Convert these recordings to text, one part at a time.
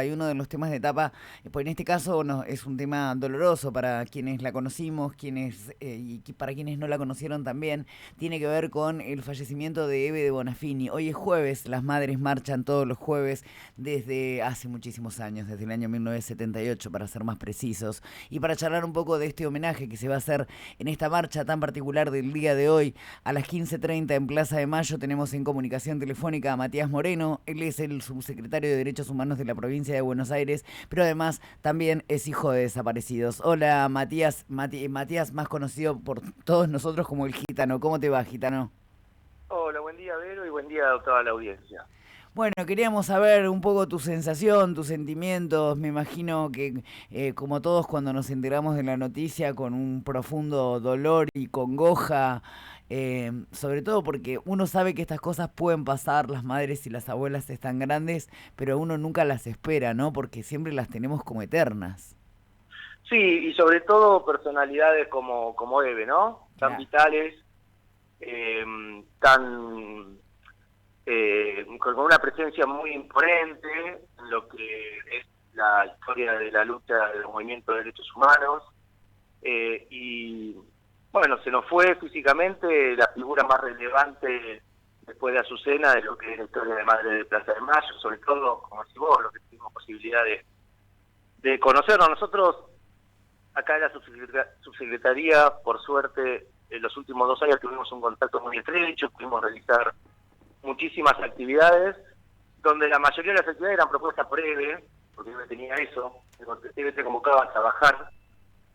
y uno de los temas de tapa, pues en este caso no, es un tema doloroso para quienes la conocimos, para quienes no la conocieron también, tiene que ver con el fallecimiento de Eve de Bonafini. Hoy es jueves, las madres marchan todos los jueves desde hace muchísimos años, desde el año 1978 para ser más precisos, y para charlar un poco de este homenaje que se va a hacer en esta marcha tan particular del día de hoy a las 15:30 en Plaza de Mayo. Tenemos en comunicación telefónica a Matías Moreno. Él es el subsecretario de Derechos Humanos de la provincia de Buenos Aires, pero además también es hijo de desaparecidos. Hola Matías, Matías más conocido por todos nosotros como el Gitano. ¿Cómo te va, Gitano? Hola, buen día, Vero, y buen día a toda la audiencia. Bueno, queríamos saber un poco tu sensación, tus sentimientos. Me imagino que, como todos, cuando nos enteramos de la noticia, con un profundo dolor y congoja, sobre todo porque uno sabe que estas cosas pueden pasar, las madres y las abuelas están grandes, pero uno nunca las espera, ¿no? Porque siempre las tenemos como eternas. Sí, y sobre todo personalidades como Eve, ¿no? Tan Claro. vitales, tan con una presencia muy imponente en lo que es la historia de la lucha del movimiento de derechos humanos. Y bueno, se nos fue físicamente la figura más relevante después de Azucena de lo que es la historia de Madre de Plaza de Mayo, sobre todo, como decís vos, lo que tuvimos posibilidad de conocernos. Nosotros acá en la subsecretaría, por suerte, en los últimos 2 años tuvimos un contacto muy estrecho, pudimos realizar muchísimas actividades, donde la mayoría de las actividades eran propuestas por EVE, porque EVE tenía eso, EVE te convocaba a trabajar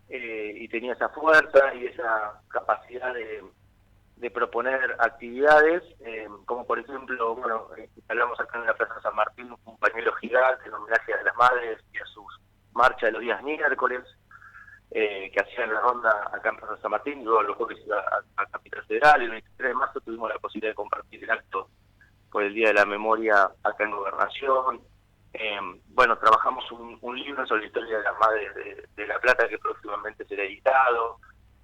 y tenía esa fuerza y esa capacidad de proponer actividades, como por ejemplo, bueno, hablamos acá en la Plaza San Martín, un pañuelo gigante en homenaje a las madres y a sus marchas de los días miércoles, que hacían la ronda acá en Plaza San Martín, y luego los jueves iba a Capital Federal. El 23 de marzo tuvimos la posibilidad de compartir el acto por el Día de la Memoria acá en Gobernación. Bueno, trabajamos un libro sobre la historia de las madres de La Plata que próximamente será editado.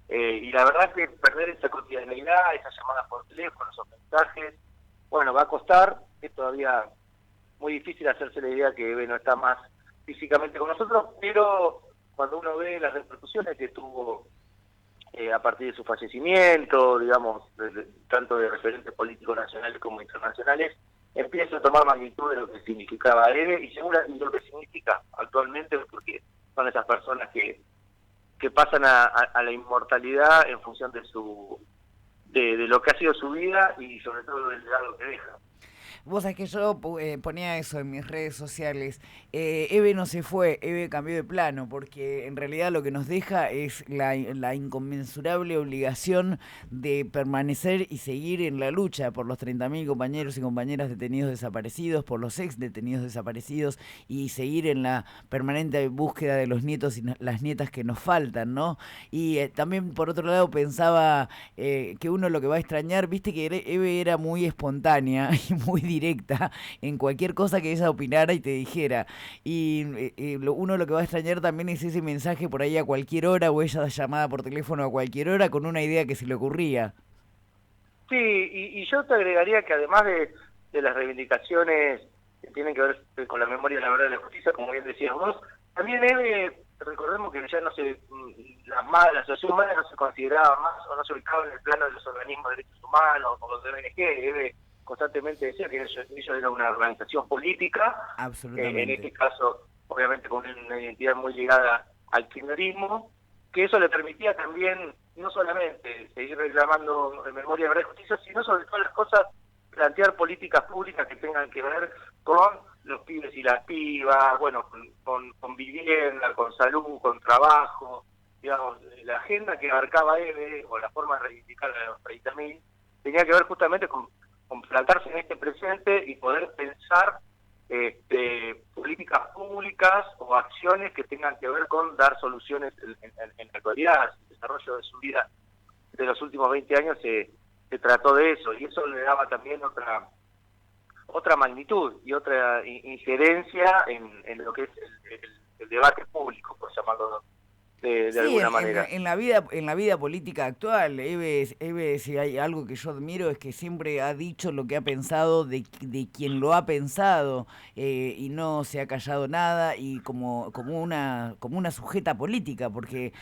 Y la verdad que perder esa cotidianeidad, esas llamadas por teléfono, esos mensajes, bueno, va a costar. Es todavía muy difícil hacerse la idea que Eve no está más físicamente con nosotros, pero cuando uno ve las repercusiones que tuvo a partir de su fallecimiento, digamos, tanto de referentes políticos nacionales como internacionales, empieza a tomar magnitud de lo que significaba Eve y lo que significa actualmente, porque son esas personas que pasan a la inmortalidad en función de lo que ha sido su vida y sobre todo del legado que deja. Vos sabés que yo ponía eso en mis redes sociales. Eve no se fue, Eve cambió de plano, porque en realidad lo que nos deja es la inconmensurable obligación de permanecer y seguir en la lucha por los 30.000 compañeros y compañeras detenidos desaparecidos, por los ex detenidos desaparecidos, y seguir en la permanente búsqueda de los nietos y las nietas que nos faltan, ¿no? Y también, por otro lado, pensaba que uno lo que va a extrañar, viste que Eve era muy espontánea y muy directa en cualquier cosa que ella opinara y te dijera. Y uno lo que va a extrañar también es ese mensaje por ahí a cualquier hora, o ella llamada por teléfono a cualquier hora con una idea que se le ocurría. Sí, y yo te agregaría que además de las reivindicaciones que tienen que ver con la memoria, la verdad y la justicia, como bien decías vos, también Eve, recordemos que ya no se, la sociedad humana no se consideraba más o no se ubicaba en el plano de los organismos de derechos humanos o los de ONG. Eve constantemente decía que ellos eran una organización política, en Absolutamente. este caso obviamente con una identidad muy ligada al kirchnerismo, que eso le permitía también no solamente seguir reclamando memoria, verdad y justicia, sino sobre todas las cosas plantear políticas públicas que tengan que ver con los pibes y las pibas, bueno, con vivienda, con salud, con trabajo, digamos, la agenda que abarcaba EVE, o la forma de reivindicar a los 30.000, tenía que ver justamente con plantarse en este presente y poder pensar políticas públicas o acciones que tengan que ver con dar soluciones en la actualidad. El desarrollo de su vida de los últimos 20 años se trató de eso, y eso le daba también otra magnitud y otra injerencia en lo que es el debate público, por llamarlo. de Sí, alguna manera. en la vida política actual, Eve, si hay algo que yo admiro es que siempre ha dicho lo que ha pensado de quien lo ha pensado, y no se ha callado nada y como una sujeta política, porque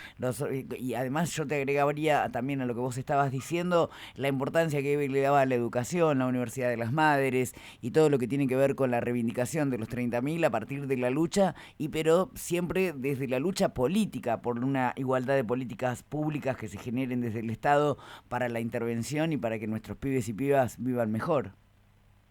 y además yo te agregaría también a lo que vos estabas diciendo la importancia que Eve le daba a la educación, la Universidad de las Madres y todo lo que tiene que ver con la reivindicación de los 30.000 a partir de la lucha, pero siempre desde la lucha política por una igualdad de políticas públicas que se generen desde el Estado para la intervención y para que nuestros pibes y pibas vivan mejor.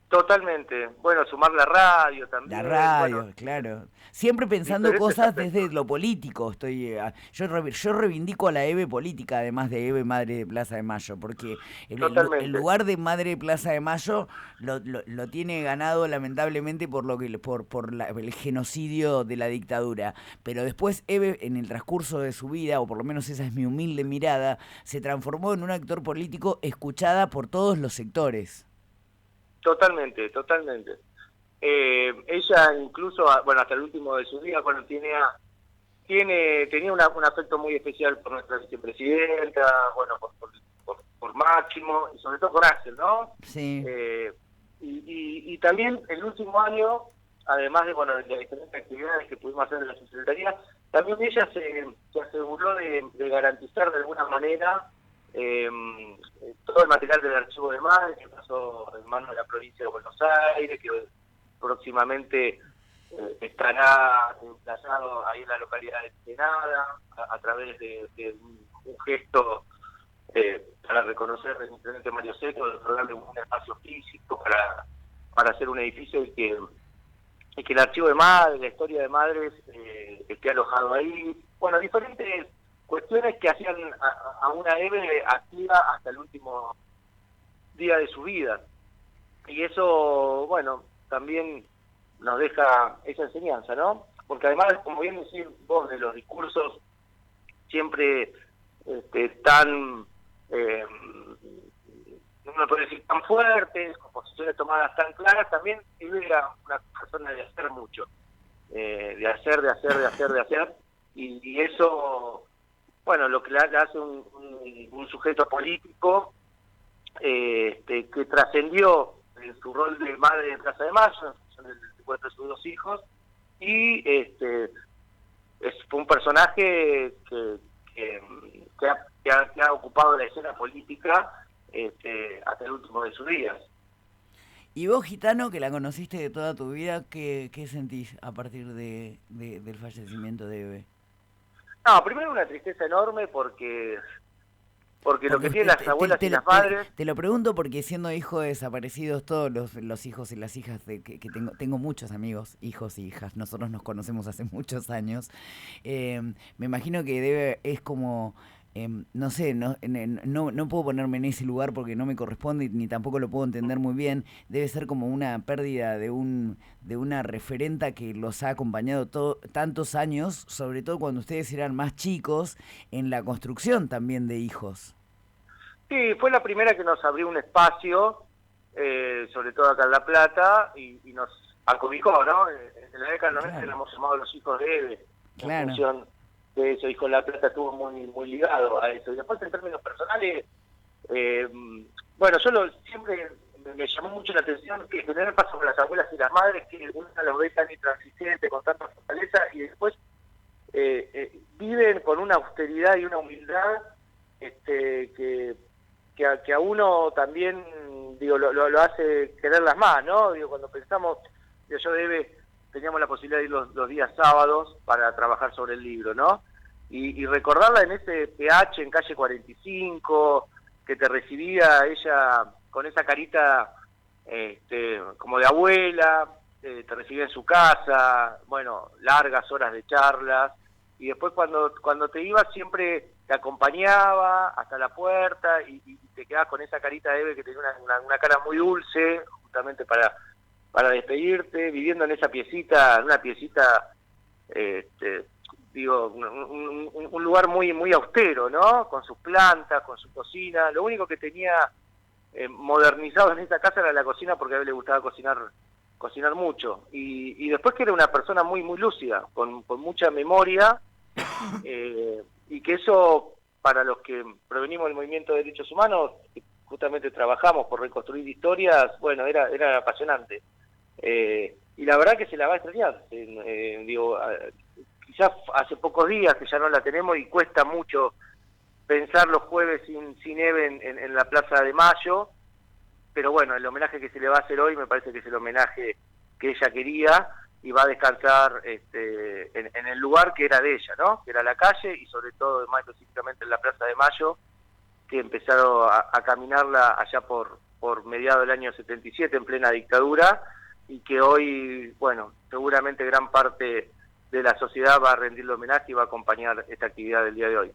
Totalmente. Bueno, sumar la radio La también, bueno, radio, claro. Siempre pensando diferentes cosas desde aspectos. lo político. Yo reivindico a la Eve política, además de Eve Madre de Plaza de Mayo, porque el Totalmente. lugar de Madre de Plaza de Mayo lo tiene ganado lamentablemente por el genocidio de la dictadura. Pero después Eve, en el transcurso de su vida, o por lo menos esa es mi humilde mirada, se transformó en un actor político escuchada por todos los sectores. Totalmente, totalmente. Ella incluso, bueno, hasta el último de sus días, bueno, tenía un afecto muy especial por nuestra vicepresidenta, bueno, por Máximo, y sobre todo por Axel, ¿no? Sí. Y también el último año, además de, bueno, de las diferentes actividades que pudimos hacer en la subsecretaría, también ella se aseguró de garantizar de alguna manera eh, todo el material del archivo de madre que pasó en manos de la provincia de Buenos Aires, que próximamente estará emplazado ahí en la localidad de Ensenada a través de un gesto para reconocer el intendente Mario Seco, de otorgarle un espacio físico para hacer un edificio y que el archivo de madres, la historia de madres esté alojado ahí. Bueno, diferentes cuestiones que hacían a una Eve activa hasta el último día de su vida. Y eso, bueno, también nos deja esa enseñanza, ¿no? Porque además, como bien decís vos, de los discursos siempre tan, no me puedo decir tan fuertes, con posiciones tomadas tan claras, también él era una persona de hacer mucho, de hacer, y eso, bueno, lo que le hace un sujeto político que trascendió en su rol de madre de Plaza de Mayo, en función del secuestro de sus dos hijos, y fue un personaje que ha ocupado la escena política hasta el último de sus días. Y vos, Gitano, que la conociste de toda tu vida, ¿qué sentís a partir del fallecimiento de Eve? No, primero una tristeza enorme porque lo que Porque tienen las abuelas y las madres... te lo pregunto porque siendo hijo de desaparecidos, todos los hijos y las hijas que tengo muchos amigos, hijos y hijas, nosotros nos conocemos hace muchos años, me imagino que es como... no sé, no puedo ponerme en ese lugar porque no me corresponde ni tampoco lo puedo entender muy bien. Debe ser como una pérdida de una referenta que los ha acompañado tantos años, sobre todo cuando ustedes eran más chicos, en la construcción también de hijos. Sí, fue la primera que nos abrió un espacio, sobre todo acá en La Plata, y nos acobijó, ¿no? En la década del 90 le hemos llamado los hijos de Eve, en función de eso, y con La Plata estuvo muy ligado a eso. Y después, en términos personales, bueno, siempre me llamó mucho la atención que tener paso con las abuelas y las madres, que una los ve tan intransigente, con tanta fortaleza, y después viven con una austeridad y una humildad que a uno también, digo, lo hace quererlas más, ¿no? Digo, cuando pensamos, yo de Eve teníamos la posibilidad de ir los días sábados para trabajar sobre el libro, ¿no? Y recordarla en ese PH en calle 45, que te recibía ella con esa carita como de abuela, te recibía en su casa, bueno, largas horas de charlas, y después cuando te ibas siempre te acompañaba hasta la puerta y te quedabas con esa carita de Eve que tenía una cara muy dulce, justamente para despedirte, viviendo en esa piecita, una piecita, digo, un lugar muy austero, ¿no? Con sus plantas, con su cocina. Lo único que tenía modernizado en esta casa era la cocina, porque a él le gustaba cocinar mucho. Y después que era una persona muy lúcida, con mucha memoria, Y que eso, para los que provenimos del movimiento de derechos humanos, justamente trabajamos por reconstruir historias, bueno, era apasionante. Y la verdad que se la va a extrañar. Quizás hace pocos días que ya no la tenemos y cuesta mucho pensar los jueves sin Eve en la Plaza de Mayo, pero bueno, el homenaje que se le va a hacer hoy me parece que es el homenaje que ella quería y va a descansar en el lugar que era de ella, ¿no? Que era la calle y sobre todo, más específicamente en la Plaza de Mayo, que empezaron a caminarla allá por mediados del año 77 en plena dictadura y que hoy, bueno, seguramente gran parte de la sociedad va a rendirle homenaje y va a acompañar esta actividad del día de hoy.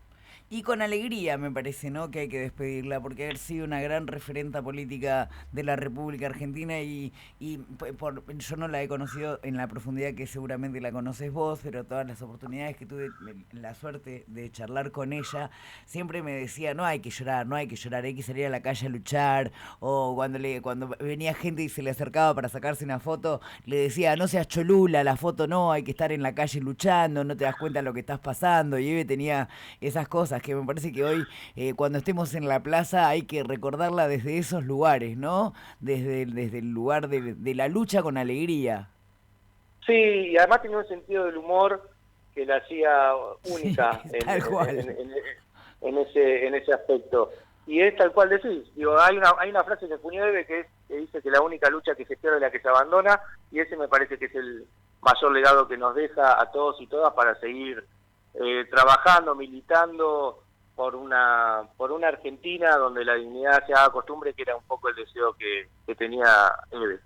Y con alegría me parece, ¿no?, que hay que despedirla, porque haber sido una gran referenta política de la República Argentina yo no la he conocido en la profundidad que seguramente la conoces vos, pero todas las oportunidades que tuve la suerte de charlar con ella, siempre me decía, no hay que llorar, no hay que llorar, hay que salir a la calle a luchar, o cuando venía gente y se le acercaba para sacarse una foto, le decía, no seas cholula, la foto no, hay que estar en la calle luchando, no te das cuenta de lo que estás pasando, y Eve tenía esas cosas que me parece que hoy, cuando estemos en la plaza, hay que recordarla desde esos lugares, ¿no? Desde el lugar de la lucha con alegría. Sí, y además tenía un sentido del humor que la hacía única Sí, tal cual. en ese aspecto. Y es tal cual decís, digo, hay una frase que acuñó Eve que dice que la única lucha que se pierde es la que se abandona, y ese me parece que es el mayor legado que nos deja a todos y todas para seguir trabajando, militando por una Argentina donde la dignidad se haga costumbre, que era un poco el deseo que tenía Eve.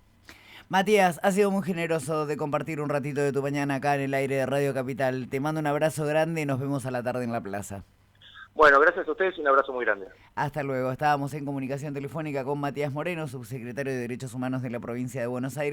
Matías, has sido muy generoso de compartir un ratito de tu mañana acá en el aire de Radio Capital. Te mando un abrazo grande y nos vemos a la tarde en la plaza. Bueno, gracias a ustedes y un abrazo muy grande. Hasta luego. Estábamos en comunicación telefónica con Matías Moreno, subsecretario de Derechos Humanos de la provincia de Buenos Aires.